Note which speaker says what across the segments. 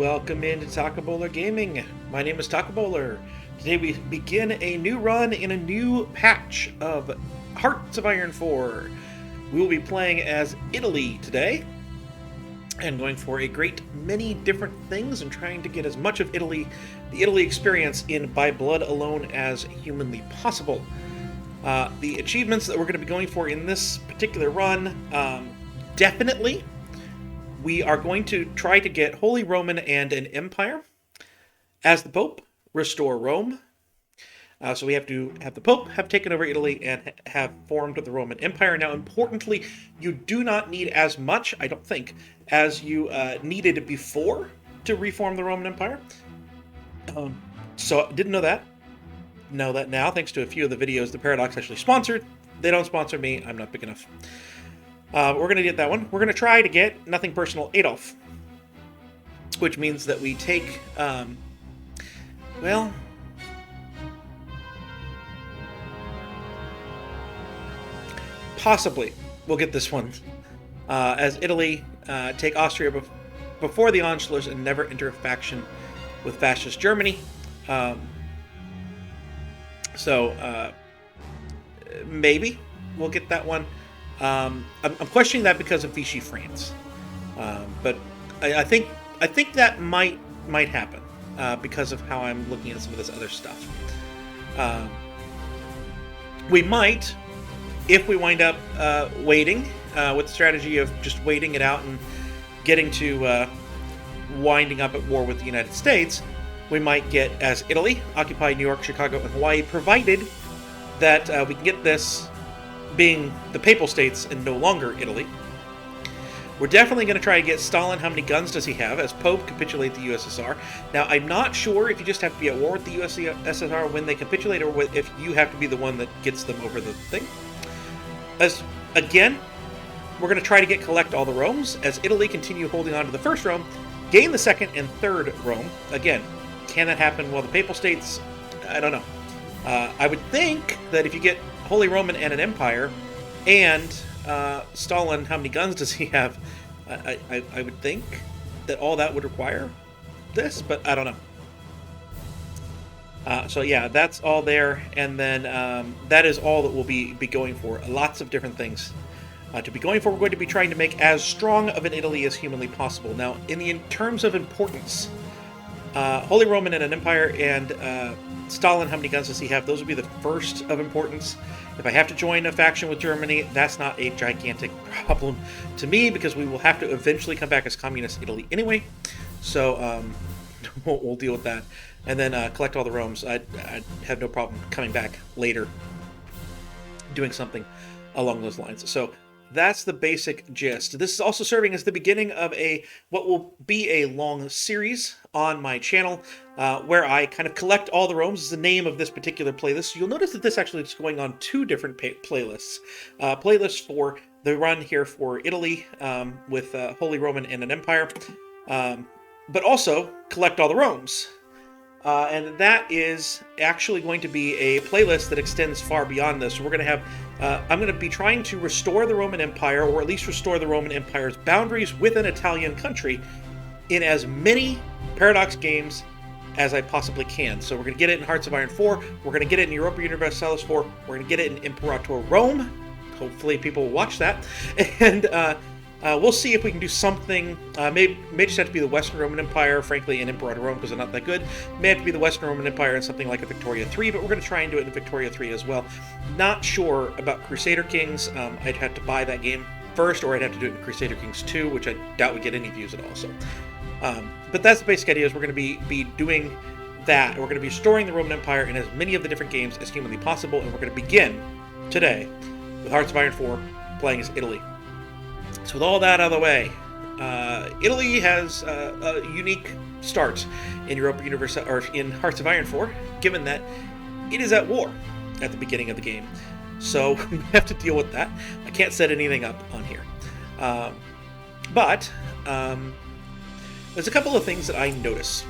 Speaker 1: Welcome into Taco Bowler Gaming. My name is Taco Bowler. Today we begin a new run in a new patch of Hearts of Iron 4. We will be playing as Italy today and going for a great many different things and trying to get as much of Italy, the Italy experience, in by blood alone as humanly possible. The achievements that we're going to be going for in this particular run, definitely we are going to try to get Holy Roman and an Empire as the Pope, restore Rome. So we have to have the Pope have taken over Italy and have formed the Roman Empire. Now, importantly, you do not need as much, I don't think, as you needed before to reform the Roman Empire. So didn't know that. Know that now, thanks to a few of the videos the Paradox actually sponsored. They don't sponsor me. I'm not big enough. We're going to get that one. We're going to try to get Nothign Personal Adolf, which means that we take, well, possibly we'll get this one. As Italy take Austria before the Anschluss and never enter a faction with fascist Germany. So maybe we'll get that one. I'm questioning that because of Vichy France, but I think that might happen because of how I'm looking at some of this other stuff. We might, if we wind up waiting with the strategy of just waiting it out and getting to winding up at war with the United States, we might get as Italy occupy New York, Chicago, and Hawaii, provided that we can get this being the Papal States and no longer Italy. We're definitely going to try to get Stalin. How many guns does he have? As Pope, capitulate the USSR. Now, I'm not sure if you just have to be at war with the USSR when they capitulate, or if you have to be the one that gets them over the thing. As again, we're going to try to collect all the Romes, as Italy continue holding on to the first Rome, gain the second and third Rome. Again, can that happen while the Papal States? I don't know. I would think that if you get Holy Roman and an Empire, and Stalin, how many guns does he have? I would think that all that would require this, but I don't know. So yeah, that's all there, and then that is all that we'll be going for. Lots of different things to be going for. We're going to be trying to make as strong of an Italy as humanly possible. Now, in terms of importance, Holy Roman and an Empire and Stalin, how many guns does he have? Those would be the first of importance. If I have to join a faction with Germany, that's not a gigantic problem to me, because we will have to eventually come back as communist Italy anyway. So we'll deal with that. And then collect all the Romes. I'd have no problem coming back later, doing something along those lines. So that's the basic gist. This is also serving as the beginning of what will be a long series on my channel, where I kind of collect all the Romes. Is the name of this particular playlist. You'll notice that this actually is going on two different playlists. Playlists for the run here for Italy with Holy Roman and an Empire, but also collect all the Romes. And that is actually going to be a playlist that extends far beyond this. So we're going to have, I'm going to be trying to restore the Roman Empire, or at least restore the Roman Empire's boundaries with an Italian country, in as many Paradox games as I possibly can. So we're going to get it in Hearts of Iron 4, we're going to get it in Europa Universalis 4, we're going to get it in Imperator Rome. Hopefully people will watch that. And we'll see if we can do something. May just have to be the Western Roman Empire, frankly, in Imperator Rome, because they're not that good. May have to be the Western Roman Empire in something like a Victoria 3, but we're going to try and do it in Victoria 3 as well. Not sure about Crusader Kings. I'd have to buy that game first, or I'd have to do it in Crusader Kings 2, which I doubt would get any views at all. So, but that's the basic idea, is we're going to be doing that. We're going to be restoring the Roman Empire in as many of the different games as humanly possible, and we're going to begin today with Hearts of Iron 4, playing as Italy. So with all that out of the way, Italy has a unique start in Europa Universalis, or in Hearts of Iron 4, given that it is at war at the beginning of the game. So we have to deal with that. I can't set anything up on here. But there's a couple of things that I notice.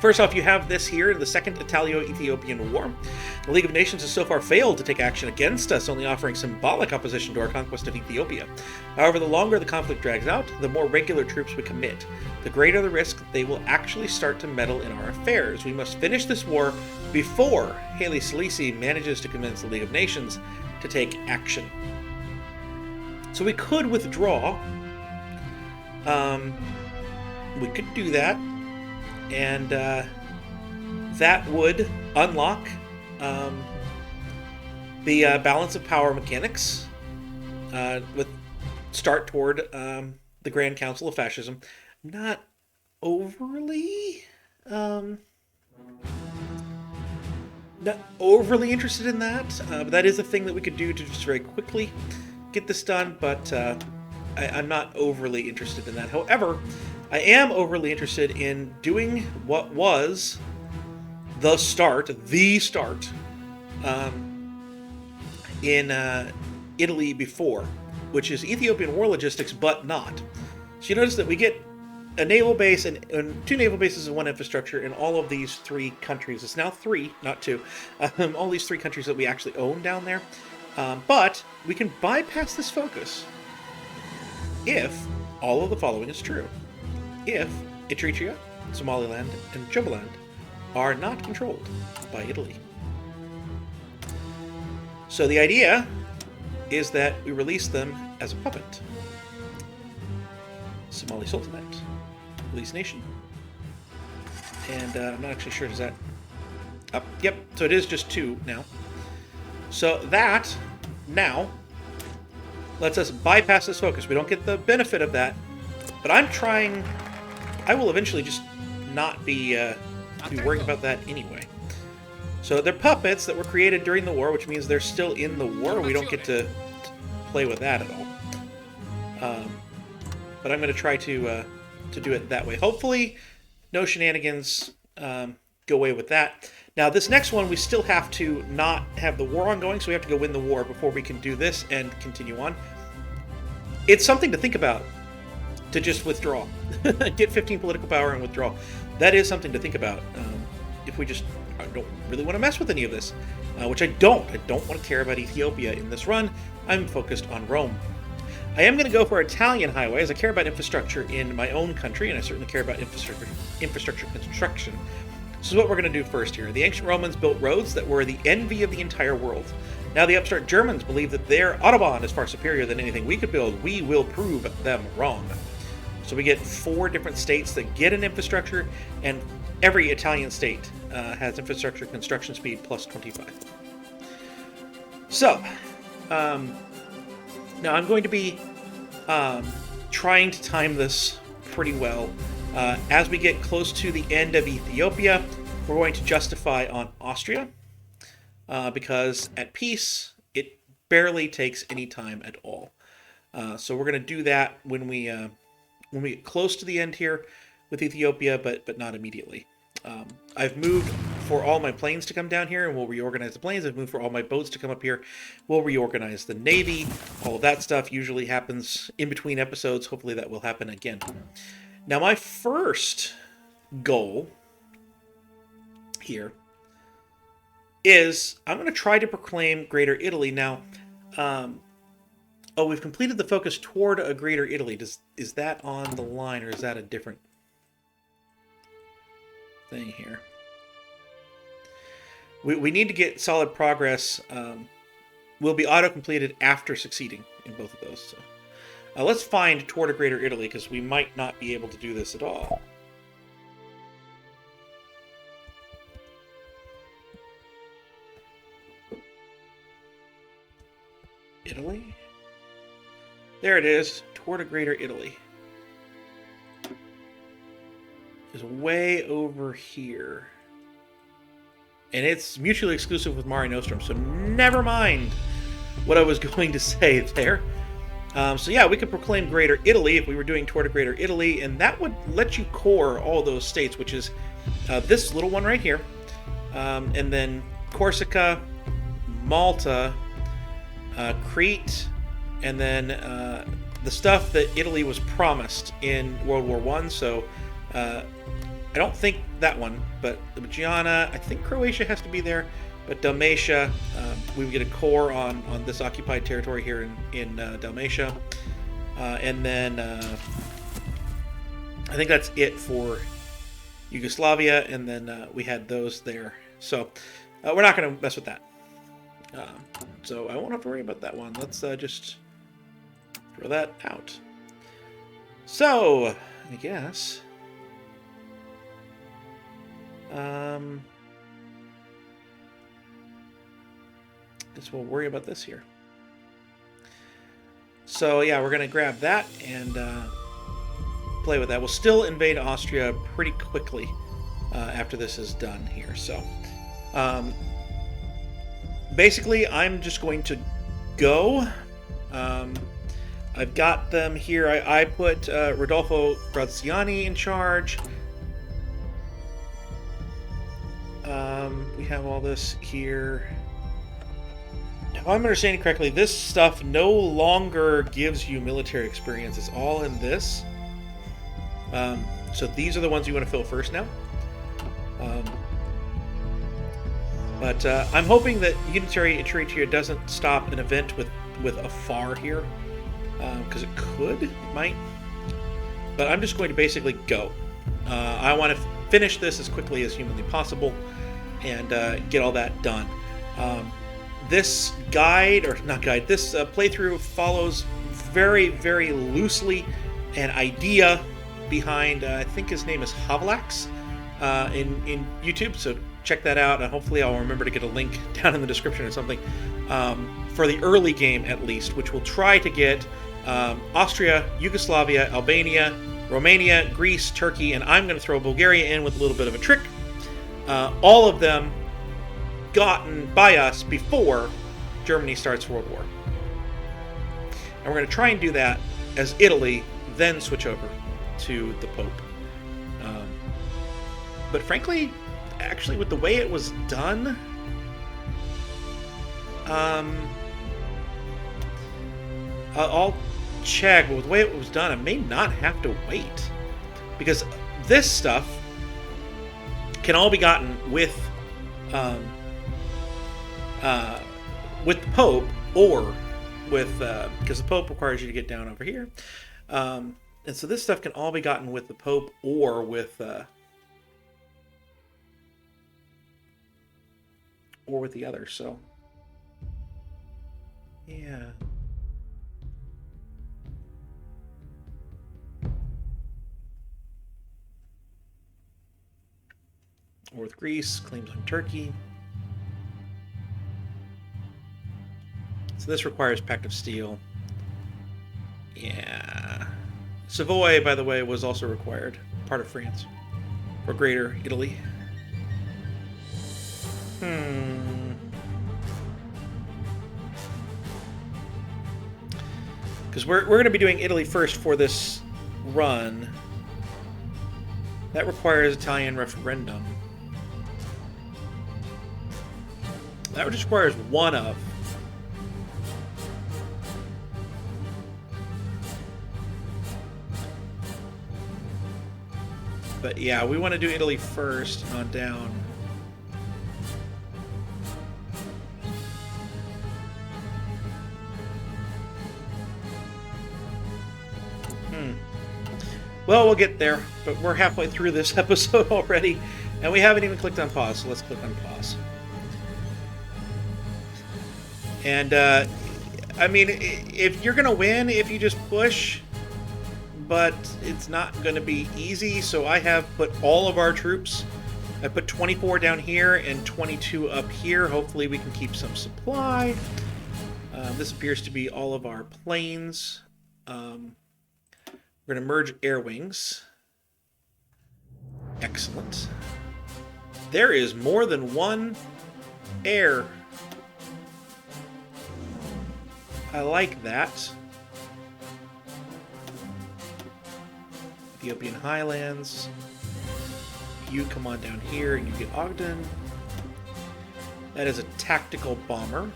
Speaker 1: First off, you have this here, the Second Italo-Ethiopian War. The League of Nations has so far failed to take action against us, only offering symbolic opposition to our conquest of Ethiopia. However, the longer the conflict drags out, the more regular troops we commit. The greater the risk that they will actually start to meddle in our affairs. We must finish this war before Haile Selassie manages to convince the League of Nations to take action. So we could withdraw. We could do that. And that would unlock the balance of power mechanics with start toward the Grand Council of Fascism. I'm not overly interested in that, but that is a thing that we could do to just very quickly get this done, but I'm not overly interested in that. However, I am overly interested in doing what was the start in Italy before, which is Ethiopian war logistics, but not. So you notice that we get a naval base and 2 naval bases and 1 infrastructure in all of these 3 countries. It's now 3, not 2. All these 3 countries that we actually own down there. But we can bypass this focus if all of the following is true. If Eritrea, Somaliland, and Jubaland are not controlled by Italy. So the idea is that we release them as a puppet. Somali Sultanate, release nation. And I'm not actually sure, does that... yep, so it is just 2 now. So that, now, lets us bypass this focus. We don't get the benefit of that, but I'm trying... I will eventually just not be worrying about that anyway. So they're puppets that were created during the war, which means they're still in the war. We don't get to play with that at all. But I'm going to try to do it that way. Hopefully, no shenanigans go away with that. Now, this next one, we still have to not have the war ongoing, so we have to go win the war before we can do this and continue on. It's something to think about, to just withdraw. Get 15 political power and withdraw. That is something to think about if we just don't really want to mess with any of this, which I don't. I don't want to care about Ethiopia in this run. I'm focused on Rome. I am going to go for Italian highways. I care about infrastructure in my own country, and I certainly care about infrastructure construction. This is what we're going to do first here. The ancient Romans built roads that were the envy of the entire world. Now the upstart Germans believe that their Autobahn is far superior than anything we could build. We will prove them wrong. So we get 4 different states that get an infrastructure, and every Italian state has infrastructure construction speed plus 25. So, now I'm going to be trying to time this pretty well. As we get close to the end of Ethiopia, we're going to justify on Austria, because at peace, it barely takes any time at all. So we're going to do that when we get close to the end here with Ethiopia, but not immediately. I've moved for all my planes to come down here, and we'll reorganize the planes. I've moved for all my boats to come up here. We'll reorganize the Navy. All of that stuff usually happens in between episodes. Hopefully that will happen again. Now, my first goal here is I'm going to try to proclaim Greater Italy. Now, we've completed the focus toward a Greater Italy. Is that on the line, or is that a different thing here? We need to get solid progress. Will be auto-completed after succeeding in both of those. So. Let's find toward a Greater Italy, because we might not be able to do this at all. Italy? There it is, toward a Greater Italy. It's way over here. And it's mutually exclusive with Mare Nostrum, so never mind what I was going to say there. So yeah, we could proclaim Greater Italy if we were doing toward a Greater Italy, and that would let you core all those states, which is this little one right here, and then Corsica, Malta, Crete, and then the stuff that Italy was promised in World War I. So I don't think that one, but Ljubljana, I think Croatia has to be there, but Dalmatia, we would get a core on this occupied territory here in Dalmatia. And then I think that's it for Yugoslavia, and then we had those there. So we're not going to mess with that. So I won't have to worry about that one. Let's just throw that out. So, I guess... guess we'll worry about this here. So yeah, we're going to grab that and play with that. We'll still invade Austria pretty quickly after this is done here. So basically, I'm just going to go. I've got them here. I put Rodolfo Graziani in charge. We have all this here. If I'm understanding correctly, this stuff no longer gives you military experience. It's all in this. So these are the ones you want to fill first now. But I'm hoping that Unitary Etruria doesn't stop an event with a FAR here. Because it could, it might. But I'm just going to basically go. I want to finish this as quickly as humanly possible and get all that done. This guide, or not guide, this playthrough follows very, very loosely an idea behind, I think his name is Havlax in YouTube, so check that out, and hopefully I'll remember to get a link down in the description or something, for the early game at least, which will try to get Austria, Yugoslavia, Albania, Romania, Greece, Turkey, and I'm going to throw Bulgaria in with a little bit of a trick. All of them gotten by us before Germany starts World War. And we're going to try and do that as Italy, then switch over to the Pope. But frankly, actually, with the way it was done, I'll check, but with the way it was done, I may not have to wait. Because this stuff can all be gotten with the Pope, or with because the Pope requires you to get down over here, and so this stuff can all be gotten with the Pope or with the other. So yeah. Or with Greece, claims on Turkey. So this requires Pact of Steel. Yeah. Savoy, by the way, was also required. Part of France. For Greater Italy. Because we're going to be doing Italy first for this run. That requires Italian referendum. That just requires one of. But yeah, we want to do Italy first on down. Well, we'll get there, but we're halfway through this episode already, and we haven't even clicked on pause, so let's click on pause. And, I mean, if you're going to win if you just push, but it's not going to be easy, so I have put all of our troops. I put 24 down here and 22 up here. Hopefully we can keep some supply. This appears to be all of our planes. We're going to merge air wings. Excellent. There is more than one air. I like that. Ethiopian Highlands. You come on down here and you get Ogden. That is a tactical bomber.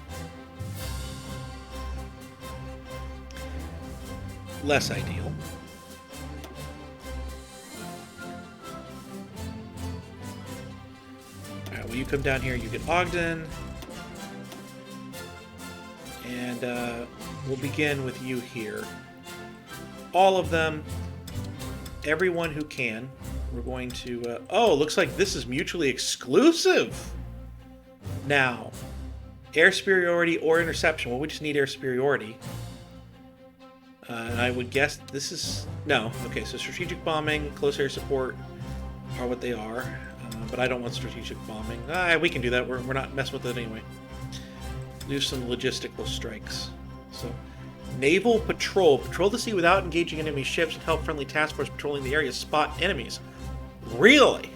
Speaker 1: Less ideal. well, you come down here, you get Ogden. And we'll begin with you here. All of them, everyone who can. We're going to... oh, looks like this is mutually exclusive. Now, air superiority or interception. Well, we just need air superiority. And I would guess this is... no. Okay, so strategic bombing, close air support are what they are. But I don't want strategic bombing. We can do that. We're not messing with it anyway. Do some logistical strikes. So, naval patrol. Patrol the sea without engaging enemy ships and help friendly task force patrolling the area spot enemies. Really?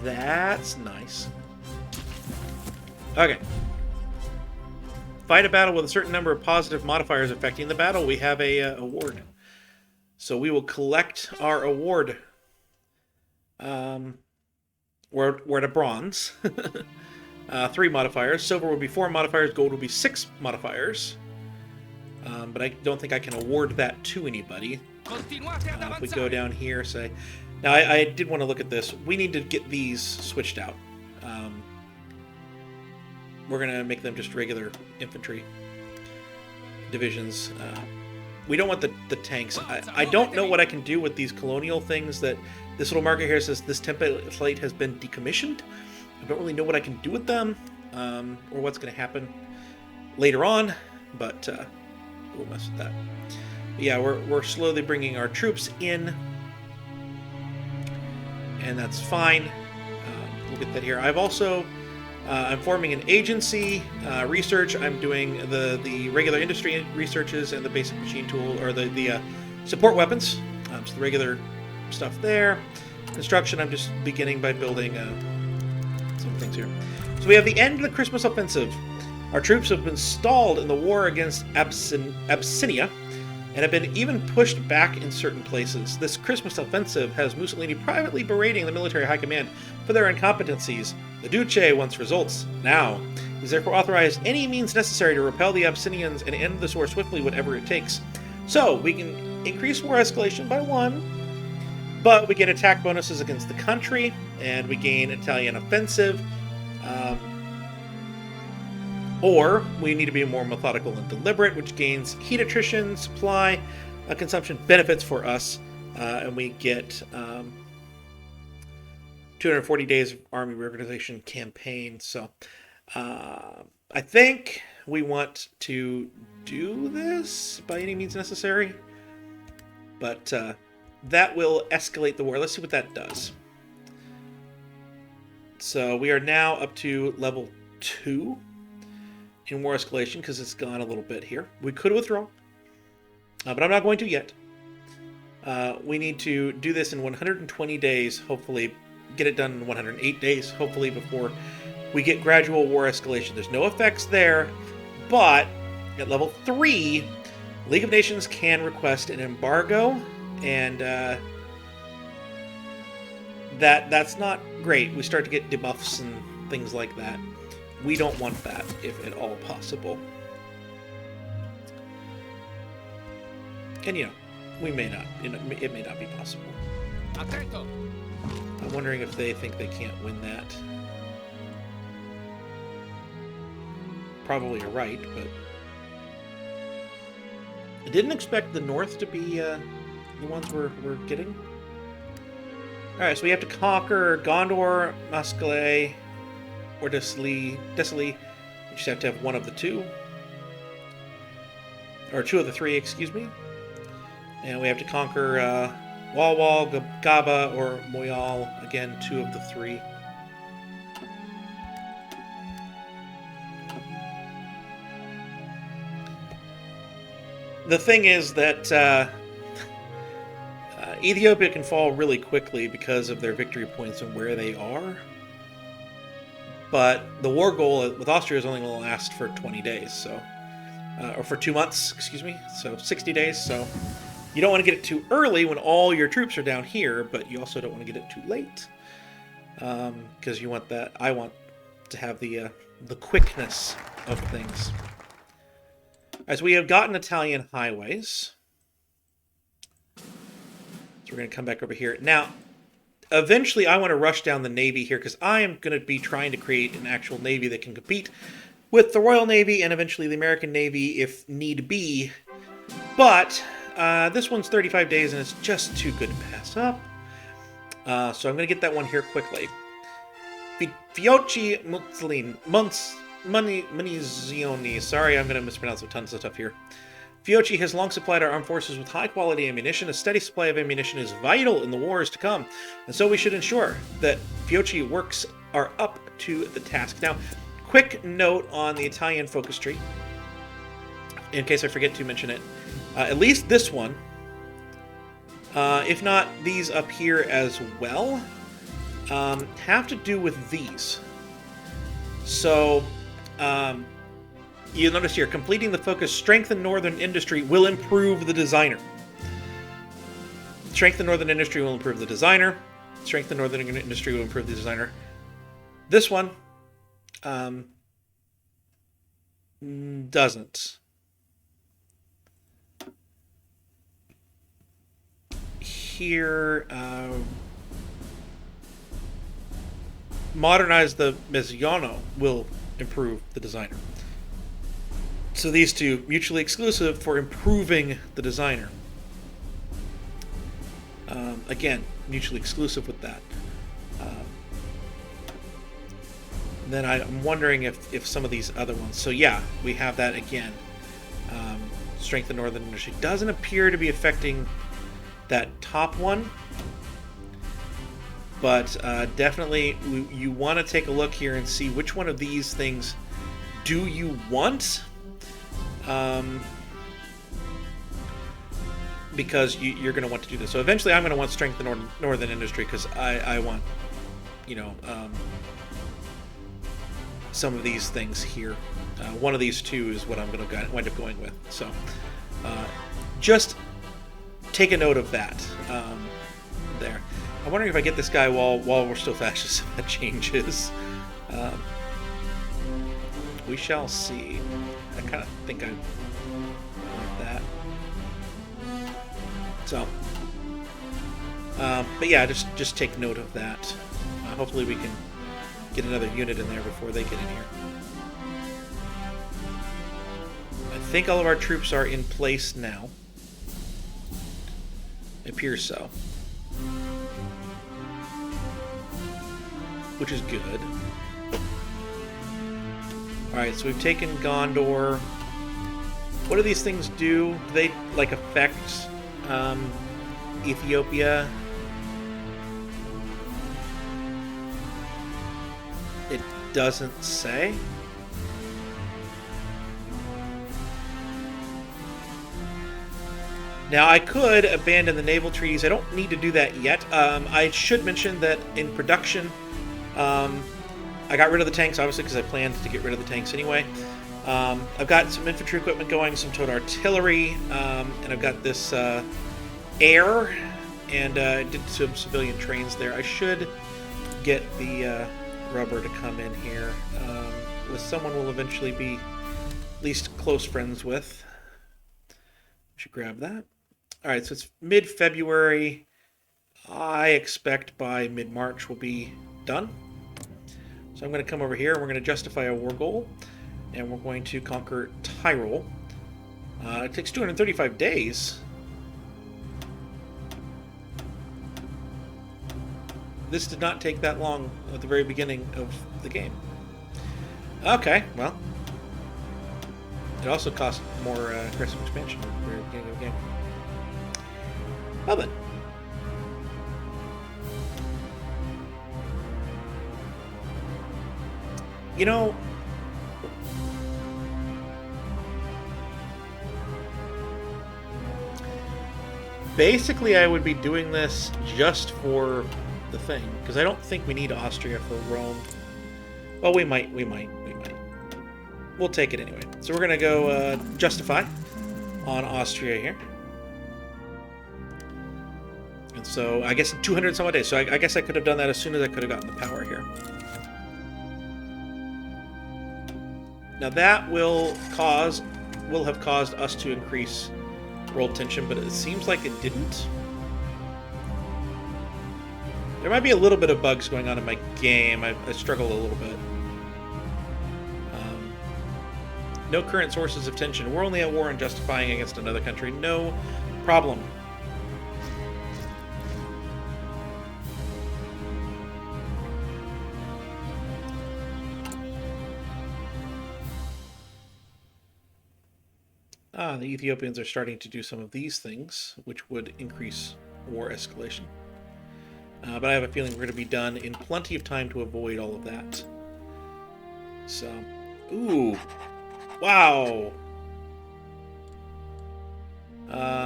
Speaker 1: That's nice. Okay. Fight a battle with a certain number of positive modifiers affecting the battle. We have a award. So we will collect our award. We're at a bronze. 3 modifiers. Silver will be 4 modifiers. Gold will be 6 modifiers. But I don't think I can award that to anybody. If we go down here, say... now, I did want to look at this. We need to get these switched out. We're going to make them just regular infantry divisions. We don't want the tanks. I don't know what I can do with these colonial things that... this little marker here says this template has been decommissioned. I don't really know what I can do with them, or what's going to happen later on, but we'll mess with that. But yeah, we're slowly bringing our troops in, and that's fine. Look at that here. I've also I'm forming an agency research. I'm doing the regular industry researches and the basic machine tool, or the support weapons. So the regular stuff there. Construction, I'm just beginning by building some things here. So we have the end of the Christmas offensive. Our troops have been stalled in the war against Abyssinia and have been even pushed back in certain places. This Christmas offensive has Mussolini privately berating the military high command for their incompetencies. The Duce wants results now. He's therefore authorized any means necessary to repel the Abyssinians and end this war swiftly, whatever it takes. So we can increase war escalation by 1, but we get attack bonuses against the country, and we gain Italian offensive. Or we need to be more methodical and deliberate, which gains heat attrition, supply, consumption benefits for us, and we get 240 days of army reorganization campaign. So I think we want to do this by any means necessary, but that will escalate the war. Let's see what that does. So we are now up to level 2 in war escalation because it's gone a little bit here. We could withdraw, but I'm not going to yet. We need to do this in 120 days, hopefully get it done in 108 days, hopefully, before we get gradual war escalation. There's no effects there, but at level 3, League of Nations can request an embargo, and that's not great. We start to get debuffs and things like that. We don't want that, if at all possible. And, we may not. It may not be possible. I'm wondering if they think they can't win that. Probably are right, but... I didn't expect the North to be the ones we're getting. Alright, so we have to conquer Gondor, Musclay, or Desli. We just have to have one of the two. Or 2 of the 3, excuse me. And we have to conquer Walwal, Gaba, or Moyal. Again, 2 of the 3. The thing is that Ethiopia can fall really quickly because of their victory points and where they are. But the war goal with Austria is only going to last for 20 days, so... or for 2 months, excuse me. So 60 days, so... You don't want to get it too early when all your troops are down here, but you also don't want to get it too late. Because you want that... I want to have the quickness of things. Alright, so we have gotten Italian highways. So we're going to come back over here. Now, eventually I want to rush down the Navy here because I am going to be trying to create an actual Navy that can compete with the Royal Navy and eventually the American Navy if need be. But this one's 35 days and it's just too good to pass up. So I'm going to get that one here quickly. Foci Munizioni. Sorry, I'm going to mispronounce tons of stuff here. Foci has long supplied our armed forces with high-quality ammunition. A steady supply of ammunition is vital in the wars to come, and so we should ensure that Foci works are up to the task. Now, quick note on the Italian focus tree, in case I forget to mention it. At least this one, if not these up here as well, have to do with these. So, you'll notice here, completing the focus, strengthen northern industry will improve the designer. Strengthen northern industry will improve the designer. Strengthen northern industry will improve the designer. This one doesn't. Here, modernize the Mezzogiorno will improve the designer. So these two, mutually exclusive for improving the designer. Again, mutually exclusive with that. Then I'm wondering if some of these other ones. So yeah, we have that again. Strength in northern industry doesn't appear to be affecting that top one. But definitely you want to take a look here and see which one of these things do you want. Because you're going to want to do this. So eventually I'm going to want strength in northern industry because I want, you know, some of these things here. One of these two is what I'm going to wind up going with. So just take a note of that there. I'm wondering if I get this guy while we're still fascists, if that changes. We shall see. I kind of think I want that. So, but yeah, just take note of that. Hopefully we can get another unit in there before they get in here. I think all of our troops are in place now. It appears so. Which is good. Alright, so we've taken Gondor. What do these things do? Do they, like, affect Ethiopia? It doesn't say. Now, I could abandon the naval treaties. I don't need to do that yet. I should mention that in production, I got rid of the tanks, obviously, because I planned to get rid of the tanks anyway. I've got some infantry equipment going, some towed artillery, and I've got this air, and I did some civilian trains there. I should get the rubber to come in here with someone we'll eventually be at least close friends with. Should grab that. Alright, so it's mid-February. I expect by mid-March we'll be done. So I'm going to come over here and we're going to justify a war goal. And we're going to conquer Tyrol. It takes 235 days. This did not take that long at the very beginning of the game. Okay, well. It also cost more aggressive expansion at the very beginning of the game. Well then. You know, basically I would be doing this just for the thing, because I don't think we need Austria for Rome. Well, we might. We'll take it anyway. So we're going to go justify on Austria here. And so I guess 200 some odd days. So I guess I could have done that as soon as I could have gotten the power here. Now that will have caused us to increase world tension, but it seems like it didn't. There might be a little bit of bugs going on in my game. I struggle a little bit. No current sources of tension. We're only at war and justifying against another country. No problem. The Ethiopians are starting to do some of these things, which would increase war escalation. But I have a feeling we're going to be done in plenty of time to avoid all of that. So, ooh, wow.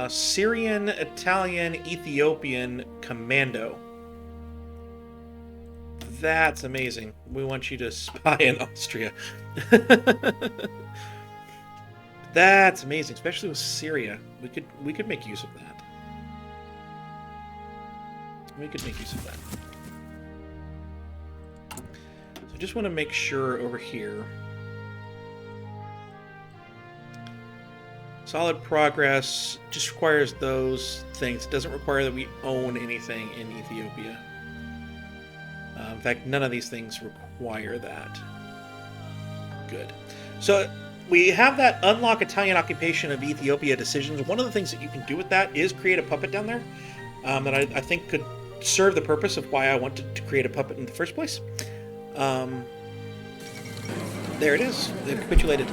Speaker 1: Syrian, Italian, Ethiopian commando. That's amazing. We want you to spy in Austria. That's amazing, especially with Syria. We could make use of that. We could make use of that. So I just want to make sure over here. Solid progress just requires those things. It doesn't require that we own anything in Ethiopia. In fact, none of these things require that. Good. So we have that unlock Italian occupation of Ethiopia decisions. One of the things that you can do with that is create a puppet down there that I think could serve the purpose of why I wanted to create a puppet in the first place. There it is. They've capitulated.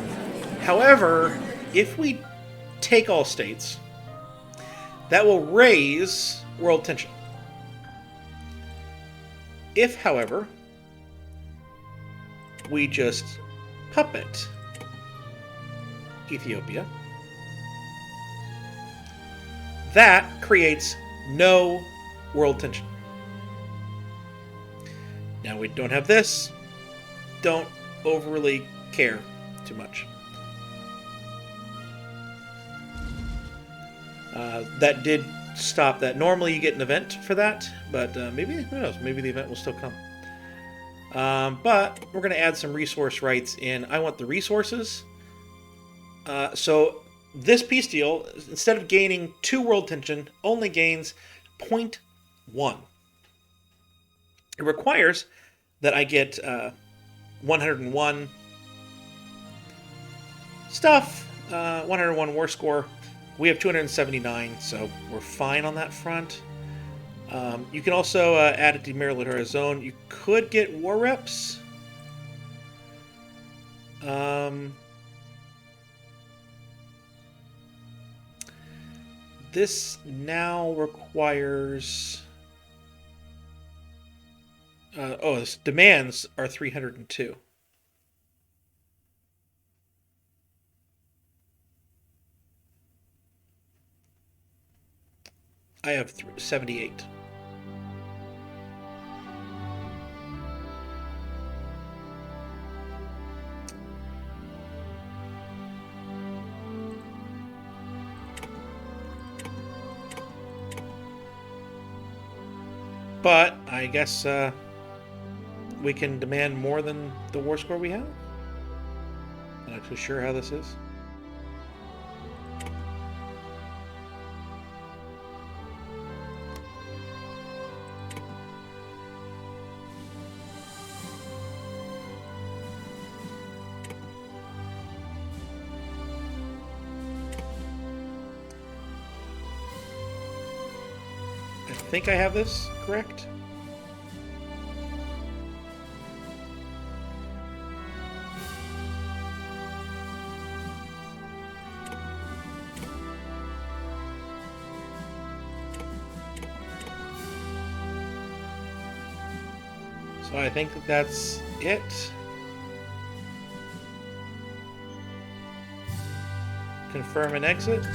Speaker 1: However, if we take all states, that will raise world tension. If, however, we just puppet Ethiopia, that creates no world tension. Now we don't have this, don't overly care too much. That did stop that. Normally you get an event for that, but maybe, who knows, maybe the event will still come. But we're going to add some resource rights in. I want the resources. So this peace deal, instead of gaining 2 world tension, only gains 0.1. It requires that I get 101 stuff, 101 war score. We have 279, so we're fine on that front. You can also add a demilitarized zone. You could get war reps. This now requires... its demands are 302. I have 78. But I guess we can demand more than the war score we have. Not actually sure how this is. I think I have this correct. So I think that that's it. Confirm and exit.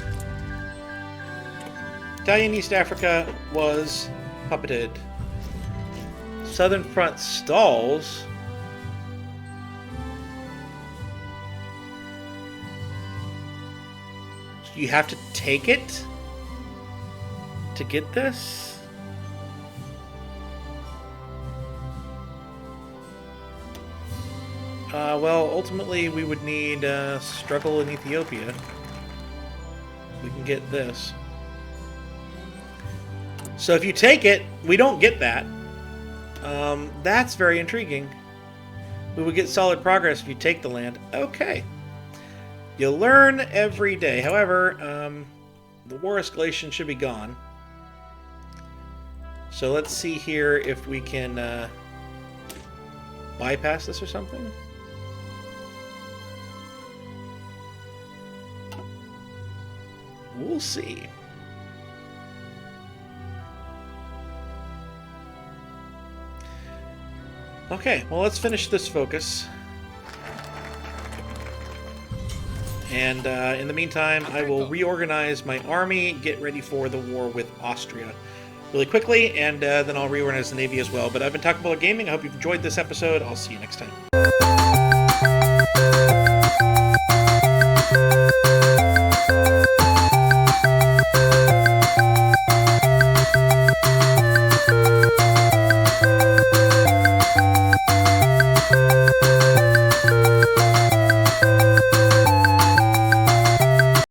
Speaker 1: Italian East Africa was puppeted. Southern Front stalls. You have to take it to get this? Well, ultimately we would need struggle in Ethiopia. We can get this. So if you take it, we don't get that. That's very intriguing. We would get solid progress if you take the land. Okay. You learn every day. However, the war escalation should be gone. So let's see here if we can bypass this or something. We'll see. Okay, well, let's finish this focus. And in the meantime, I will reorganize my army, get ready for the war with Austria really quickly, and then I'll reorganize the Navy as well. But I've been talking about gaming. I hope you've enjoyed this episode. I'll see you next time.